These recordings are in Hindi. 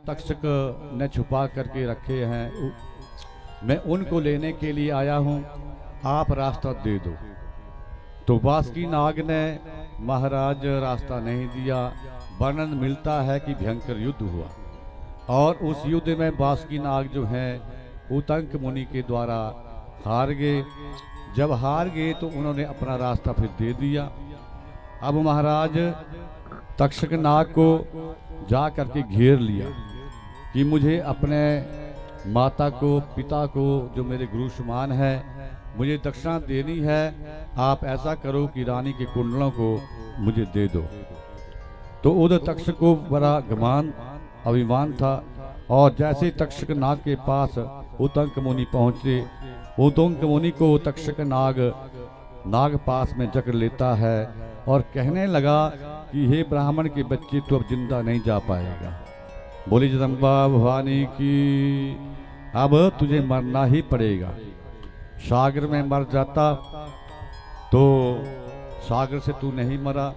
तक्षक ने छुपा करके रखे हैं, मैं उनको लेने के लिए आया हूँ, आप रास्ता दे दो। तो बासुकी नाग ने महाराज रास्ता नहीं दिया। वर्णन मिलता है कि भयंकर युद्ध हुआ और उस युद्ध में बासुकी नाग जो है उतंक मुनि के द्वारा हार गए। जब हार गए तो उन्होंने अपना रास्ता फिर दे दिया। अब महाराज तक्षक नाग को जा करके घेर लिया कि मुझे अपने माता को, पिता को, जो मेरे गुरु समान है, मुझे दक्षिणा देनी है। आप ऐसा करो कि रानी के कुंडलों को मुझे दे दो। तो उधर तक्षक को बड़ा घमान अभिमान था और जैसे तक्षक नाग के पास उतंक मुनि पहुंचे, उतंक मुनि को तक्षक नाग पास में जकड़ लेता है और कहने लगा कि हे ब्राह्मण के बच्चे, तू अब जिंदा नहीं जा पाएगा। बोली जगदम्बा भवानी की, अब तुझे मरना ही पड़ेगा। सागर में मर जाता तो सागर से तू नहीं मरा।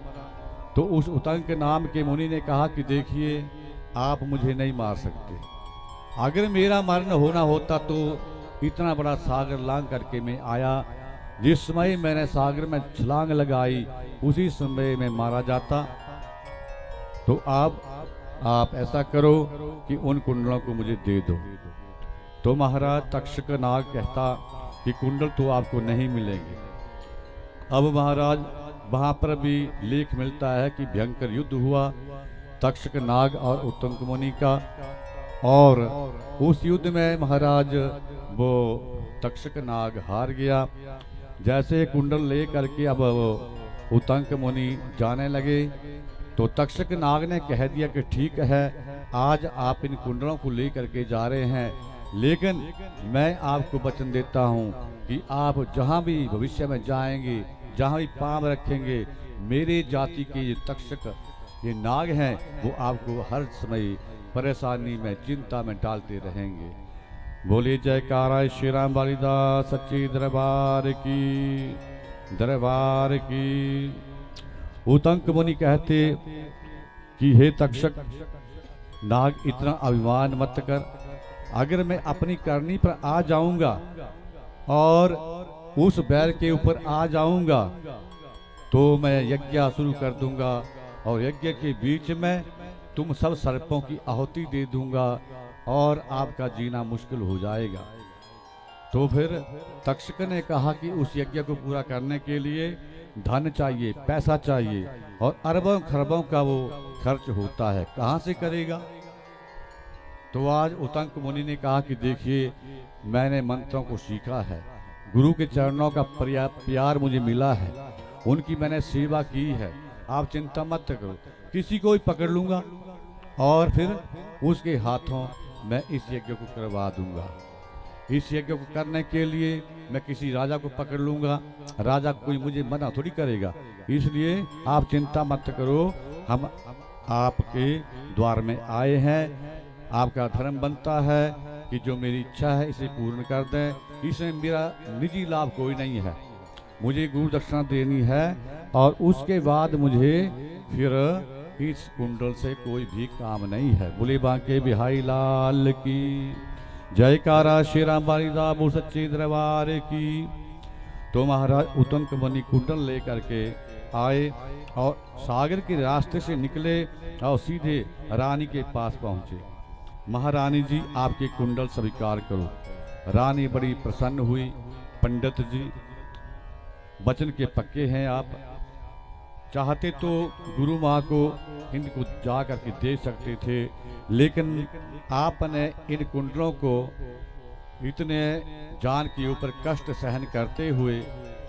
तो उस उतंक नाम के मुनि ने कहा कि देखिए, आप मुझे नहीं मार सकते। अगर मेरा मरण होना होता तो इतना बड़ा सागर लांग करके मैं आया। जिस समय मैंने सागर में छलांग लगाई उसी समय में मारा जाता। तो आप ऐसा करो कि उन कुंडलों को मुझे दे दो। तो महाराज तक्षक नाग कहता कि कुंडल तो आपको नहीं मिलेंगे। अब महाराज वहां पर भी लेख मिलता है कि भयंकर युद्ध हुआ तक्षक नाग और उतंक मुनि का, और उस युद्ध में महाराज वो तक्षक नाग हार गया। जैसे कुंडल ले करके अब उतंक मुनि जाने लगे तो तक्षक नाग ने कह दिया कि ठीक है, आज आप इन कुंडलों को ले करके जा रहे हैं, लेकिन मैं आपको वचन देता हूं कि आप जहां भी भविष्य में जाएंगे, जहां भी पांव रखेंगे, मेरे जाति के ये तक्षक, ये नाग हैं, वो आपको हर समय परेशानी में, चिंता में डालते रहेंगे। बोलिए जयकारा श्री राम बालीदास सच्ची दरबार की, दरबार की। उतंक मुनि कहते कि हे तक्षक नाग, इतना अभिमान मत कर। अगर मैं अपनी करनी पर आ जाऊंगा और उस बैल के ऊपर आ जाऊंगा तो मैं यज्ञ शुरू कर दूंगा और यज्ञ के बीच में तुम सब सर्पों की आहुति दे दूंगा और आपका जीना मुश्किल हो जाएगा। तो फिर तक्षक ने कहा कि उस यज्ञ को पूरा करने के लिए धन चाहिए, पैसा चाहिए और अरबों खरबों का वो खर्च होता है, कहां से करेगा। तो आज उतंक मुनि ने कहा कि देखिए, मैंने मंत्रों को सीखा है, गुरु के चरणों का प्यार मुझे मिला है, उनकी मैंने सेवा की है, आप चिंता मत करो, किसी को भी पकड़ लूंगा और फिर उसके हाथों मैं इस यज्ञ को करवा दूंगा। इस यज्ञ को करने के लिए मैं किसी राजा को पकड़ लूंगा, राजा कोई मुझे मना थोड़ी करेगा, इसलिए आप चिंता मत करो, हम आपके द्वार में आए हैं, आपका धर्म बनता है कि जो मेरी इच्छा है इसे पूर्ण कर दें। इसमें मेरा निजी लाभ कोई नहीं है, मुझे गुरु दक्षिणा देनी है और उसके बाद मुझे फिर इस कुंडल से कोई भी काम नहीं है। बोले बांके बिहारी लाल की, जयकारा श्री राम बालीदास सच्चे दरबार की। तो महाराज उतंक मुनि कुंडल लेकर के आए और सागर के रास्ते से निकले और सीधे रानी के पास पहुंचे। महारानी जी, आपके कुंडल स्वीकार करो। रानी बड़ी प्रसन्न हुई। पंडित जी, वचन के पक्के हैं आप, चाहते तो गुरु माँ को इनको जा करके दे सकते थे, लेकिन आपने इन कुंडलों को इतने जान के ऊपर कष्ट सहन करते हुए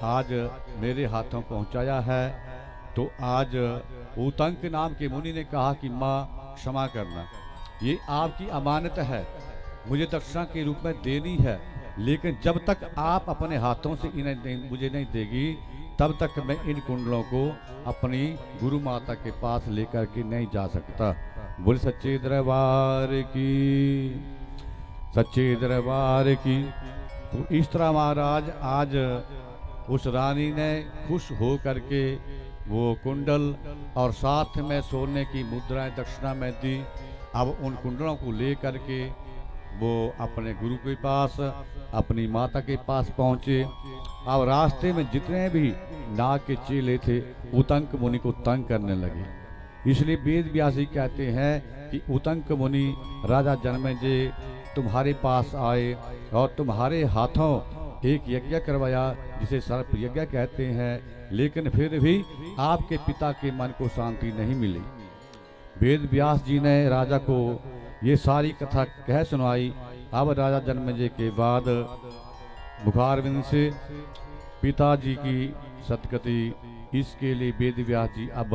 आज मेरे हाथों पहुंचाया है। तो आज उतंक नाम के मुनि ने कहा कि माँ क्षमा करना, ये आपकी अमानत है, मुझे दक्षिणा के रूप में देनी है, लेकिन जब तक आप अपने हाथों से इन्हें मुझे नहीं देगी तब तक मैं इन कुंडलों को अपनी गुरु माता के पास लेकर के नहीं जा सकता। बोल सच्चे दरबार की, सच्चे दरबार की। तो इस तरह महाराज आज उस रानी ने खुश हो करके वो कुंडल और साथ में सोने की मुद्राएं दक्षिणा में दी। अब उन कुंडलों को ले करके वो अपने गुरु के पास, अपनी माता के पास पहुंचे। अब रास्ते में जितने भी नाग के चेले थे उतंक मुनि को तंग करने लगे। इसलिए वेद व्यास जी कहते हैं कि उतंक मुनि राजा जन्मेजय तुम्हारे पास आए और तुम्हारे हाथों एक यज्ञ करवाया जिसे सर्प यज्ञ कहते हैं, लेकिन फिर भी आपके पिता के मन को शांति नहीं मिली। वेद व्यास जी ने राजा को ये सारी कथा कह सुनाई। अब राजा जन्मेजय के बाद मुखारविंद से पिताजी की सदगति, इसके लिए वेद व्यास जी अब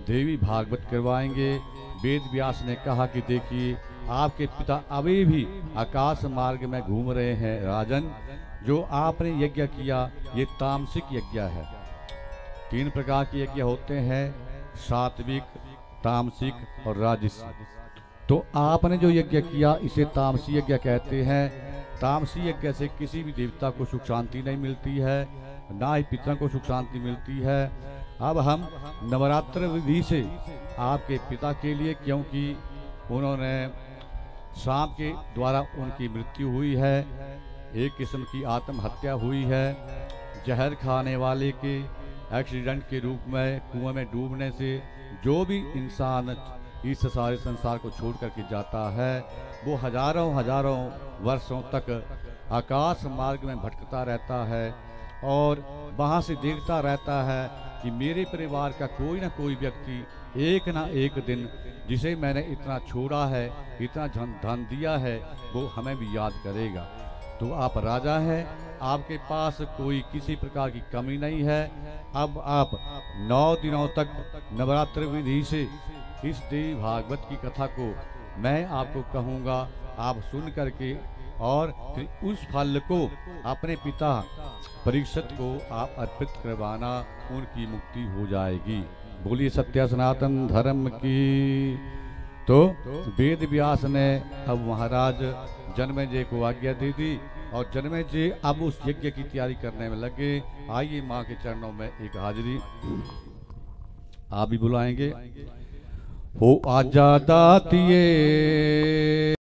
देवी भागवत करवाएंगे। वेद व्यास ने कहा कि देखिए आपके पिता अभी भी आकाश मार्ग में घूम रहे हैं राजन। जो आपने यज्ञ किया ये तामसिक यज्ञ है। 3 प्रकार के यज्ञ होते हैं, सात्विक, तामसिक और राजसिक। तो आपने जो यज्ञ किया इसे तामसी यज्ञ कहते हैं। तामसी यज्ञ से किसी भी देवता को सुख शांति नहीं मिलती है, ना ही पितरों को सुख शांति मिलती है। अब हम नवरात्र विधि से आपके पिता के लिए, क्योंकि उन्होंने सांप के द्वारा उनकी मृत्यु हुई है, एक किस्म की आत्महत्या हुई है। जहर खाने वाले के एक्सीडेंट के रूप में कुएं में डूबने से जो भी इंसान इस सारे संसार को छोड़ करके जाता है वो हजारों हजारों वर्षों तक आकाश मार्ग में भटकता रहता है और वहाँ से देखता रहता है कि मेरे परिवार का कोई ना कोई व्यक्ति एक ना एक दिन जिसे मैंने इतना छोड़ा है, इतना धन दिया है, वो हमें भी याद करेगा। तो आप राजा हैं, आपके पास कोई किसी प्रकार की कमी नहीं है। अब आप 9 दिनों तक नवरात्र विधि से इस देवी भागवत की कथा को मैं आपको कहूँगा, आप सुन करके और फिर उस फल को अपने पिता परीक्षित को आप अर्पित करवाना, उनकी मुक्ति हो जाएगी। बोलिए सत्य सनातन धर्म की। तो वेद व्यास ने अब महाराज जन्मेजय को आज्ञा दे दी और जन्मेजय अब उस यज्ञ की तैयारी करने में लगे। आइए माँ के चरणों में एक हाजिरी आप भी बुलाएंगे। हो आजा दातिये